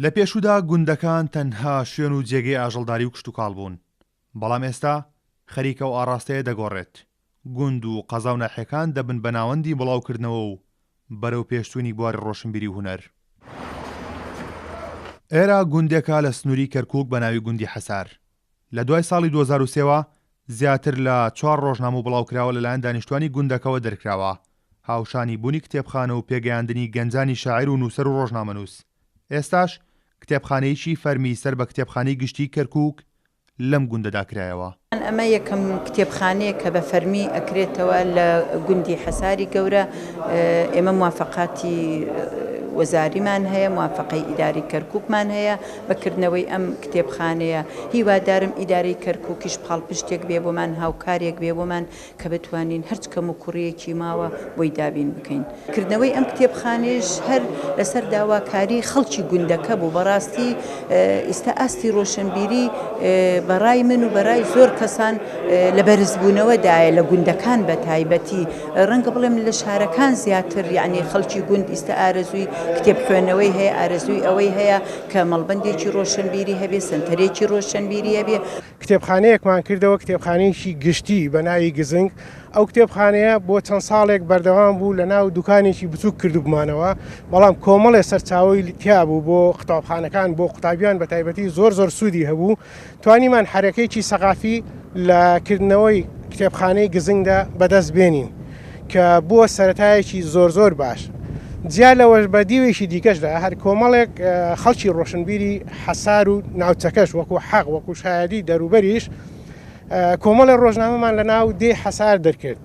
لە پێشودا گوندەکان تەنها شوێن و جێگەی ئاژەڵداری و کشت و کاڵ بوون، بەڵام ئێستا خەریکە و ئاڕاستەیە دەگۆڕێت. گوند و قەزا و ناحیەکان دەبن بە ناوەندی بڵاوکردنەوە و بەرەو پێشچوونی بواری ڕۆشنبیری و هونەر. ئێرە گوندێکە لە سنووری کەرکووک بە ناوی گوندی حەسار. لە دوای ساڵی 2023ەوە زیاتر لە 4 ڕۆژنامە و بڵاوکراوە لەلایەن دانیشتوانی گوندەکەەوە دەرکراوە، هاوشانی بوونی کتێبخانە و پێگەیاندنی گەنجانی شاعیر و نووسەر و ڕۆژنامەنووس. ئێستاش کتێبخانەیەکی فەرمی سەر بە کتێبخانەی گشتی کەرکووک لەم گوندەدا کرایەوە. ئەمە یەکەم کتێبخانەیە کە بە فەرمی ئەکرێتەوە لە گوندی حەساری گەورە. ئێمە موافقاتی وەزاریمان هەیە، موافقەی ئیداری کەرکووکمان هەیە بەکردنەوەی ئەم کتێبخانەیە. هیوادارم ئیداری کەرکووکیش پاڵپشتێک بێ بۆمان، هاوکارێک بێ بۆمان کە بتوانین هەرچ کەم و کوڕیەکی ماوە بۆی دابین بکەین. کردنەوەی ئەم کتێبخانەیەش هەر لەسەر داواکاری خەڵکی گوندەکە بوو. بەڕاستی ئێستا ئاستی ڕۆشنبیری بەڕای من و بەڕای زۆر کەسان لە بەرزبوونەوەدایە لە گوندەکان بە تایبەتی. ڕەنگە بڵێم لە شارەکان زیاتر، یعنی خەڵکی گوند ئێستا ئارەزووی کتێب خوێندنەوەی هەیە، ئارەزووی ئەوەی هەیە کە مەڵبەندێکی ڕۆشنبیری هەبێ، سنتەرێکی ڕۆشنبیری هەبێ. کتێبخانەیەکمان کردەوە، کتێبخانەیەکی گشتی بە ناوی گزنگ. ئەو کتێبخانەیە بۆ چەند ساڵێک بەردەوام بوو لە ناو دوکانێکی بچووک کردبوومانەوە، بەڵام کۆمەڵێ سەرچاوی تیا بوو بۆ قوتابخانەکان، بۆ قوتابیان بە تایبەتی زۆر سوودی هەبوو. توانیمان حرەکەیکی سەقافی لە کردنەوەی کتێبخانەی گزنگدا بەدەست بێنین کە بووە سەرەتایەکی زۆر باش. جیا لەوە بە دیوێکی دیکەشدا هەر کۆمەڵێک خەڵکی ڕۆشنبیری حەسار و ناوچەکەش وەکو حەق وەکو شایەدی دەروبەریش کۆمەڵی ڕۆژنامەمان لە ناو دێ حەسار دەرکرد.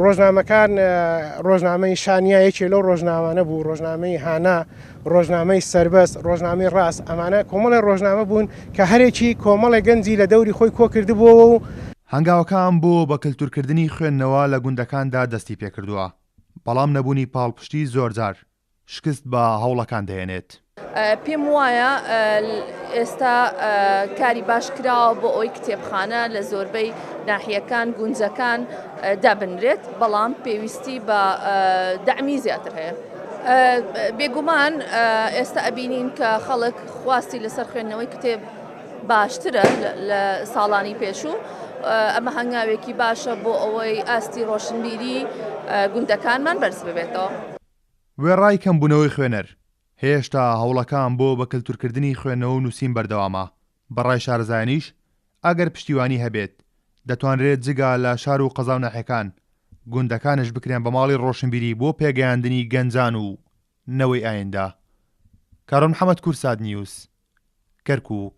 ڕۆژنامەکان ڕۆژنامەی شانیایەکی لەو ڕۆژنامانە بوو، ڕۆژنامەی هانا، ڕۆژنامەی سەربەست، ڕۆژنامەی ڕاست. ئەمانە کۆمەڵی ڕۆژنامە بوون کە هەرێکی کۆمەڵی گەنجی لە دەوری خۆی کۆ کردبووەوە و هەنگاوەکان بۆ بە کللتورکردنی خوێندنەوە لە گوندەکاندا دەستی پێکردووە، بەڵام نەبوونی پاڵپشتی زۆرجار شکست بە هەوڵەکان دەهێنێت. پێم وایە ئێستا کاری باش کراوە بۆ ئەوی کتێبخانە لە زۆربەی ناحیەکان گونجەکان دابنرێت، بەڵام پێویستی بە دەعمی زیاتر هەیە. بێگومان ئێستا ئەبینین کە خەڵک خواستی لەسەر خوێندنەوەی کتێب باشترە لە ساڵانی پێشوو. ئەمە هەنگاوێکی باشە بۆ ئەوەی ئاستی ڕۆشنبیری گوندەکانمان بەرز ببێتەوە. وێڕای کەمبوونەوەی خوێنەر هێشتا هەوڵەکان بۆ بە کللتورکردنی خوێندنەوە و نووسین بەردەوامە. بەڕای شارەزایانیش ئەگەر پشتیوانی هەبێت دەتوانرێت جگا لە شار و قەزا و ناحیەکان گوندەکانش بکرێن بە ماڵی ڕۆشنبیری بۆ پێگەیاندنی گەنجان و نەوەی ئایندا. کارۆن محەممەد کورساد نیوس، کەرکووک.